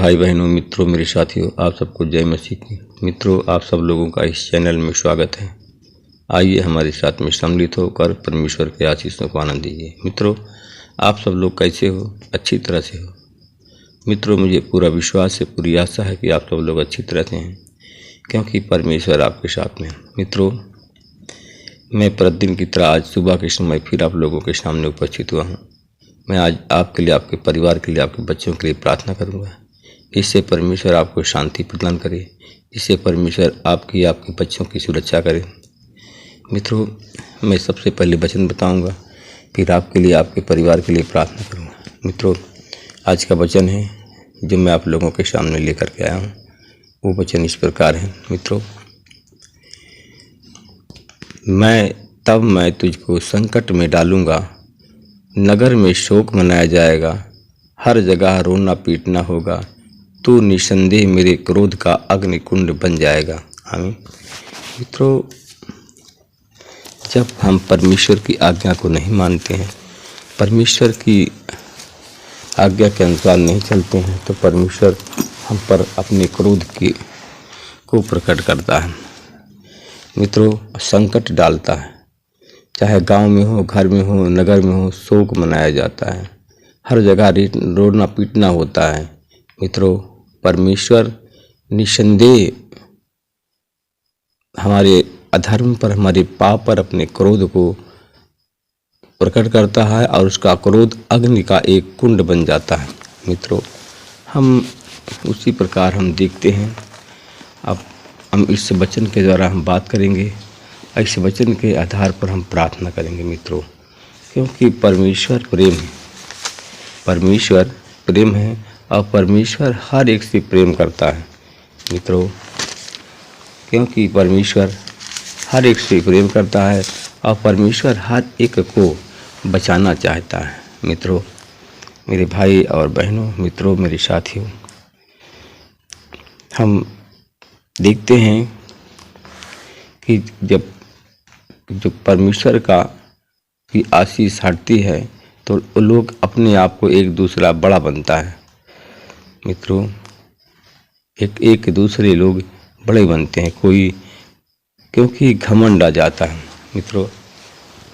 भाई बहनों, मित्रों, मेरे साथियों, आप सबको जय मसीह की। मित्रों, आप सब लोगों का इस चैनल में स्वागत है। आइए हमारे साथ में सम्मिलित होकर परमेश्वर के आशीषों को आनंद दीजिए। मित्रों, आप सब लोग कैसे हो? अच्छी तरह से हो? मित्रों, मुझे पूरा विश्वास है, पूरी आशा है कि आप सब लोग अच्छी तरह से हैं, क्योंकि परमेश्वर आपके साथ में है। मित्रों, मैं प्रतिदिन की तरह आज सुबह के समय फिर आप लोगों के सामने उपस्थित हुआ हूँ। मैं आज आपके लिए, आपके परिवार के लिए, आपके बच्चों के लिए प्रार्थना करूँगा। इससे परमेश्वर आपको शांति प्रदान करे, इससे परमेश्वर आपके बच्चों की सुरक्षा करे। मित्रों, मैं सबसे पहले वचन बताऊंगा, फिर आपके लिए, आपके परिवार के लिए प्रार्थना करूंगा। मित्रों, आज का वचन है जो मैं आप लोगों के सामने लेकर के आया हूँ। वो वचन इस प्रकार है। मित्रों, मैं तुझको संकट में डालूंगा, नगर में शोक मनाया जाएगा, हर जगह रोना पीटना होगा, तू निसंदेह मेरे क्रोध का अग्निकुंड बन जाएगा। आमीन। मित्रों, जब हम परमेश्वर की आज्ञा को नहीं मानते हैं, परमेश्वर की आज्ञा के अनुसार नहीं चलते हैं, तो परमेश्वर हम पर अपने क्रोध को प्रकट करता है। मित्रों, संकट डालता है, चाहे गांव में हो, घर में हो, नगर में हो, शोक मनाया जाता है, हर जगह रोना पीटना होता है। मित्रों, परमेश्वर निसंदेह हमारे अधर्म पर, हमारे पाप पर अपने क्रोध को प्रकट करता है और उसका क्रोध अग्नि का एक कुंड बन जाता है। मित्रों, हम उसी प्रकार हम देखते हैं। अब हम इस वचन के द्वारा हम बात करेंगे, इस वचन के आधार पर हम प्रार्थना करेंगे। मित्रों, क्योंकि परमेश्वर प्रेम है, परमेश्वर प्रेम है और परमेश्वर हर एक से प्रेम करता है। मित्रों, क्योंकि परमेश्वर हर एक से प्रेम करता है और परमेश्वर हर एक को बचाना चाहता है। मित्रों, मेरे भाई और बहनों, मित्रों, मेरे साथियों, हम देखते हैं कि जब परमेश्वर की आशीष हटती है तो लोग अपने आप को एक दूसरा बड़ा बनता है। मित्रों, एक दूसरे लोग बड़े बनते हैं, कोई क्योंकि घमंड आ जाता है।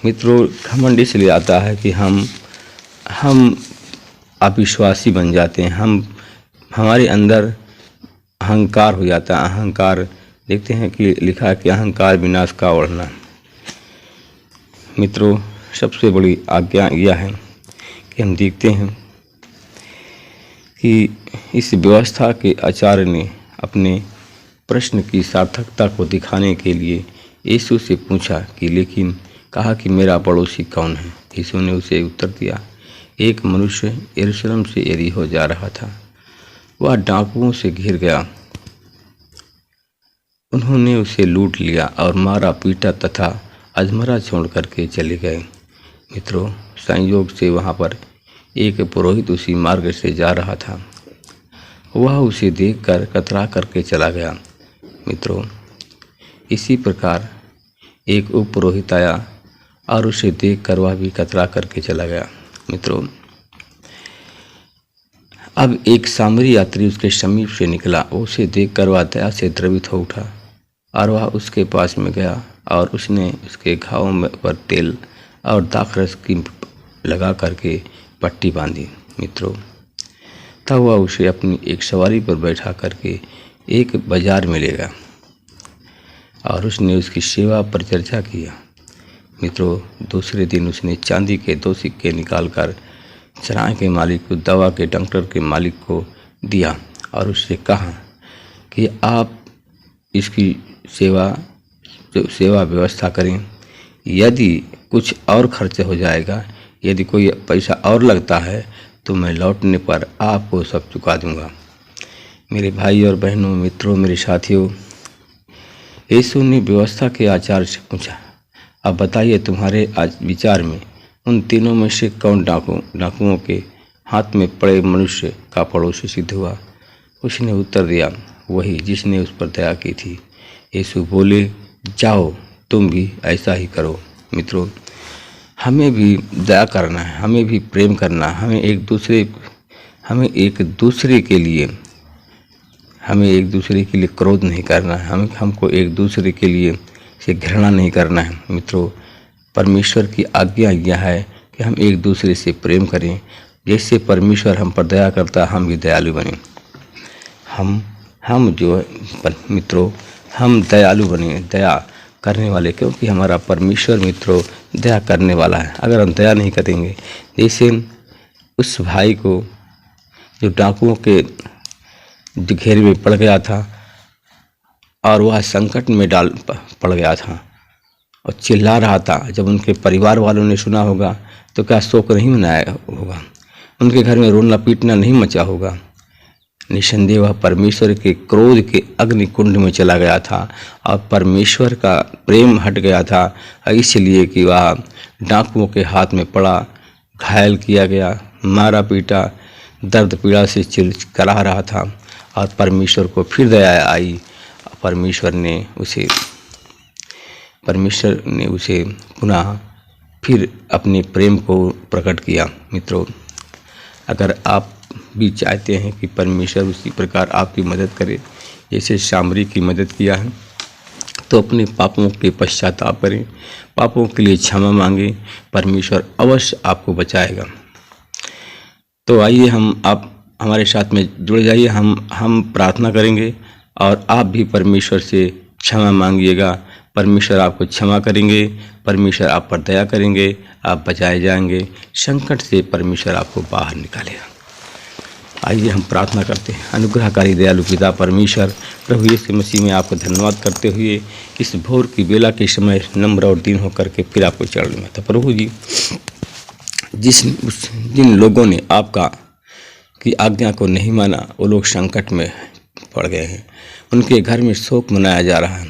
मित्रों, घमंड इसलिए आता है कि हम अविश्वासी बन जाते हैं, हमारे अंदर अहंकार हो जाता है। अहंकार, देखते हैं कि लिखा है कि अहंकार विनाश का ओढ़ना। मित्रों, सबसे बड़ी आज्ञा यह है कि हम देखते हैं कि इस व्यवस्था के आचार्य ने अपने प्रश्न की सार्थकता को दिखाने के लिए यीशु से पूछा कि लेकिन कहा कि मेरा पड़ोसी कौन है। यीशु ने उसे उत्तर दिया, एक मनुष्य यरूशलेम से यरीहो जा रहा था, वह डाकुओं से घिर गया, उन्होंने उसे लूट लिया और मारा पीटा तथा अधमरा छोड़ करके चले गए। मित्रों, संयोग से वहाँ पर एक पुरोहित उसी मार्ग से जा रहा था, वह उसे देखकर कतरा करके चला गया। मित्रों, इसी प्रकार एक उपपुरोहित आया और उसे देखकर वह भी कतरा करके चला गया। मित्रों, अब एक सामरी यात्री उसके समीप से निकला, उसे देखकर वह दया से द्रवित हो उठा और वह उसके पास में गया और उसने उसके घावों पर तेल और दाखरस की लगा करके पट्टी बांधी। मित्रों, तब वह उसे अपनी एक सवारी पर बैठा करके एक बाजार में ले गया और उसने उसकी सेवा पर चर्चा किया। मित्रों, दूसरे दिन उसने चांदी के 2 सिक्के निकालकर चराए के मालिक को, दवा के डॉक्टर के मालिक को दिया और उससे कहा कि आप इसकी सेवा व्यवस्था करें, यदि कुछ और खर्च हो जाएगा, यदि कोई पैसा और लगता है तो मैं लौटने पर आपको सब चुका दूंगा। मेरे भाई और बहनों, मित्रों, मेरे साथियों, यीशु ने व्यवस्था के आचार्य से पूछा, अब बताइए तुम्हारे आज विचार में उन तीनों में से कौन डाकुओं के हाथ में पड़े मनुष्य का पड़ोसी सिद्ध हुआ? उसने उत्तर दिया, वही जिसने उस पर दया की थी। यीशु बोले, जाओ तुम भी ऐसा ही करो। मित्रों, हमें भी दया करना है, हमें भी प्रेम करना है, हमें एक दूसरे के लिए हमें एक दूसरे के लिए क्रोध नहीं करना है, हमको एक दूसरे के लिए से घृणा नहीं करना है। मित्रों, परमेश्वर की आज्ञा यह है कि हम एक दूसरे से प्रेम करें। जैसे परमेश्वर हम पर दया करता, हम भी दयालु बने। हम जो मित्रों, हम दयालु बने, दया करने वाले, क्योंकि हमारा परमेश्वर मित्रों दया करने वाला है। अगर हम दया नहीं करेंगे, जैसे उस भाई को जो डाकुओं के घेरे में पड़ गया था और वह संकट में पड़ गया था और चिल्ला रहा था, जब उनके परिवार वालों ने सुना होगा तो क्या शोक नहीं मनाया होगा, उनके घर में रोना पीटना नहीं मचा होगा। निसंदेह वह परमेश्वर के क्रोध के अग्नि कुंड में चला गया था और परमेश्वर का प्रेम हट गया था, इसलिए कि वह डाकुओं के हाथ में पड़ा, घायल किया गया, मारा पीटा, दर्द पीड़ा से चिल्ला रहा था और परमेश्वर को फिर दया आई। परमेश्वर ने उसे पुनः फिर अपने प्रेम को प्रकट किया। मित्रों, अगर आप भी चाहते हैं कि परमेश्वर उसी प्रकार आपकी मदद करे जैसे सामरी की मदद किया है, तो अपने पापों के पश्चाताप करें, पापों के लिए क्षमा मांगें, परमेश्वर अवश्य आपको बचाएगा। तो आइए आप हमारे साथ में जुड़ जाइए, हम प्रार्थना करेंगे और आप भी परमेश्वर से क्षमा मांगिएगा। परमेश्वर आपको क्षमा करेंगे, परमेश्वर आप पर दया करेंगे, आप बचाए जाएंगे, संकट से परमेश्वर आपको बाहर निकालेगा। आइए हम प्रार्थना करते हैं। अनुग्रहकारी दयालु पिता परमेश्वर, प्रभु यीशु मसीह में आपको धन्यवाद करते हुए इस भोर की बेला के समय नम्र और दीन होकर के फिर आपको चरण में था। प्रभु जी, जिन लोगों ने आपका की आज्ञा को नहीं माना, वो लोग संकट में पड़ गए हैं। उनके घर में शोक मनाया जा रहा है,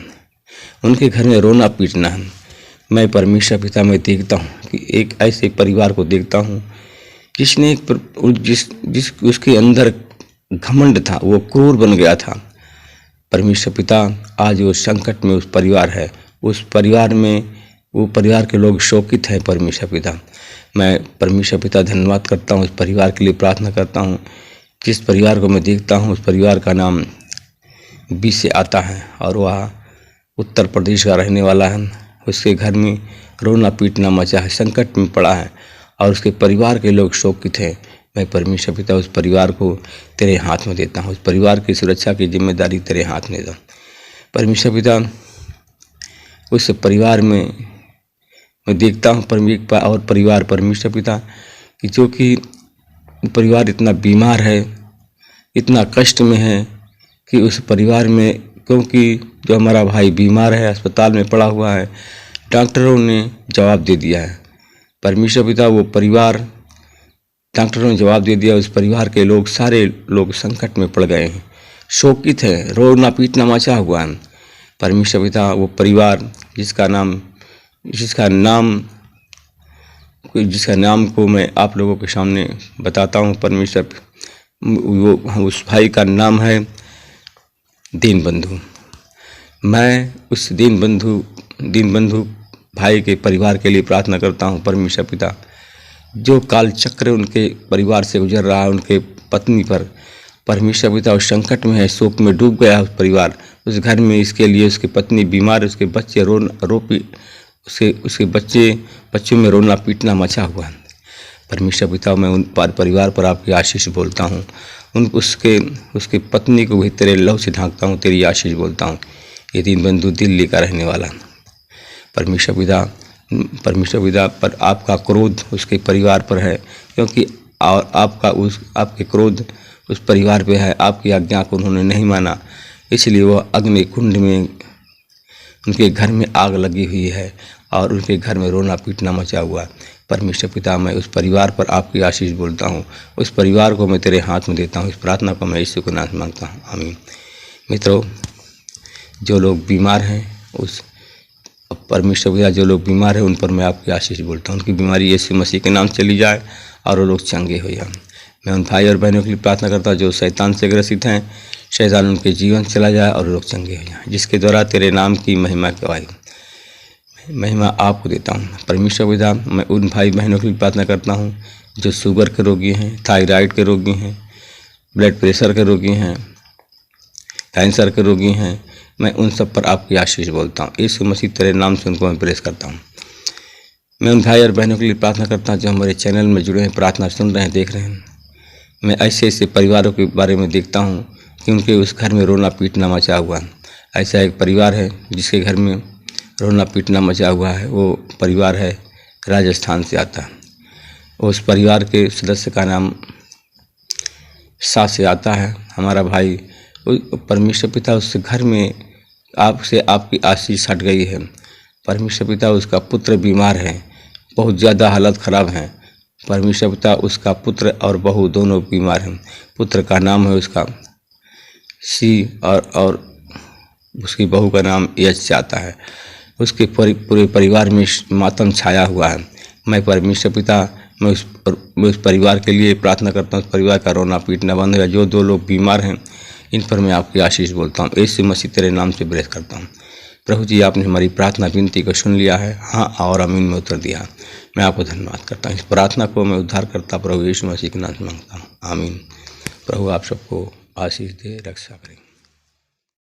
उनके घर में रोना पीटना है। मैं परमेश्वर पिता में देखता हूँ कि एक ऐसे परिवार को देखता हूँ जिसने उसके अंदर घमंड था, वो क्रूर बन गया था। परमेश्वर पिता, आज वो संकट में उस परिवार है, उस परिवार में वो परिवार के लोग शोकित हैं। परमेश्वर पिता, मैं परमेश्वर पिता धन्यवाद करता हूँ, इस परिवार के लिए प्रार्थना करता हूँ। जिस परिवार को मैं देखता हूँ उस परिवार का नाम बी से आता है और वह उत्तर प्रदेश का रहने वाला है। उसके घर में रोना पीटना मचा है, संकट में पड़ा है और उसके परिवार के लोग शोकित हैं। मैं परमेश्वर पिता उस परिवार को तेरे हाथ में देता हूँ, उस परिवार की सुरक्षा की जिम्मेदारी तेरे हाथ में देता हूँ। परमेश्वर पिता, उस परिवार में मैं देखता हूँ और परिवार परमेश्वर पिता कि जो कि परिवार इतना बीमार है, इतना कष्ट में है कि उस परिवार में, क्योंकि जो हमारा भाई बीमार है, अस्पताल में पड़ा हुआ है, डॉक्टरों ने जवाब दे दिया है। परमेश्वर पिता, वो परिवार, डॉक्टरों ने जवाब दे दिया, उस परिवार के लोग, सारे लोग संकट में पड़ गए हैं, शोकित हैं, रोना पीटना मचा हुआ है। परमेश्वर पिता, वो परिवार जिसका नाम को मैं आप लोगों के सामने बताता हूँ। परमेश्वर, वो उस भाई का नाम है दीनबंधु। मैं उस दीनबंधु भाई के परिवार के लिए प्रार्थना करता हूँ। परमेश्वर पिता, जो काल चक्र उनके परिवार से गुजर रहा है, उनके पत्नी पर, परमेश्वर पिता उस संकट में है, शोक में डूब गया उस परिवार, उस घर में। इसके लिए उसकी पत्नी बीमार है, उसके बच्चे उसके बच्चों में रोना पीटना मचा हुआ है। परमेश्वर पिता, मैं उन परिवार पर आपकी आशीष बोलता हूँ, उसके पत्नी को भी तेरे लहू से ढांकता हूँ, तेरी आशीष बोलता हूँ। ये दीनबंधु दिल्ली का रहने वाला परमेश्वर पिता पर आपका क्रोध उसके परिवार पर है, क्योंकि आपके क्रोध उस परिवार पे है। आपकी आज्ञा को उन्होंने नहीं माना, इसलिए वह अग्नि कुंड में, उनके घर में आग लगी हुई है और उनके घर में रोना पीटना मचा हुआ। परमेश्वर पिता, मैं उस परिवार पर आपकी आशीष बोलता हूँ, उस परिवार को मैं तेरे हाथ में देता हूँ। इस प्रार्थना को मैं यीशु के नाम से मांगता हूँ, आमीन। मित्रों, जो लोग बीमार हैं, उस परमेश्वर पिता, जो लोग बीमार हैं उन पर मैं आपकी आशीष बोलता हूँ, उनकी बीमारी यीशु मसीह के नाम चली जाए और वो लोग चंगे हो जाए। मैं उन भाई और बहनों के लिए प्रार्थना करता हूँ जो शैतान से ग्रसित हैं, शैतान उनके जीवन चला जाए और लोग चंगे हो जाए, जिसके द्वारा तेरे नाम की महिमा करवाई। महिमा आपको देता हूँ। परमेश्वर पिता, मैं उन भाई बहनों के लिए प्रार्थना करता हूँ जो शुगर के रोगी हैं, थायराइड के रोगी हैं, ब्लड प्रेशर के रोगी हैं, कैंसर के रोगी हैं, मैं उन सब पर आपकी आशीष बोलता हूँ। यीशु मसीह तेरे नाम से उनको मैं प्रेस करता हूँ। मैं उन भाई और बहनों के लिए प्रार्थना करता हूँ जो हमारे चैनल में जुड़े हैं, प्रार्थना सुन रहे हैं, देख रहे हैं। मैं ऐसे ऐसे परिवारों के बारे में देखता हूँ कि उनके उस घर में रोना पीटना मचा हुआ है। ऐसा एक परिवार है जिसके घर में रोना पीटना मचा हुआ है। वो परिवार है राजस्थान से आता है। उस परिवार के सदस्य का नाम सा से आता है। हमारा भाई परमेश्वर पिता उस घर में आपसे आपकी आशीष हट गई है। परमेश्वर पिता उसका पुत्र बीमार है, बहुत ज़्यादा हालत ख़राब है। परमेश्वर पिता उसका पुत्र और बहू दोनों बीमार हैं। पुत्र का नाम है उसका सी और उसकी बहू का नाम यश से आता है। उसके पूरे परिवार में मातम छाया हुआ है। मैं परमेश्वर पिता मैं उस परिवार के लिए प्रार्थना करता हूँ। उस परिवार का रोना पीटना बंद है। जो दो लोग बीमार हैं इन पर मैं आपकी आशीष बोलता हूँ। यीशु मसीह तेरे नाम से ब्लेस करता हूँ। प्रभु जी, आपने हमारी प्रार्थना विनती को सुन लिया है, हाँ और आमीन में उत्तर दिया। मैं आपको धन्यवाद करता हूँ। इस प्रार्थना को मैं उद्धार करता प्रभु यीशु मसीह के नाम से मांगता हूँ, आमीन। प्रभु आप सबको आशीष दे, रक्षा करें।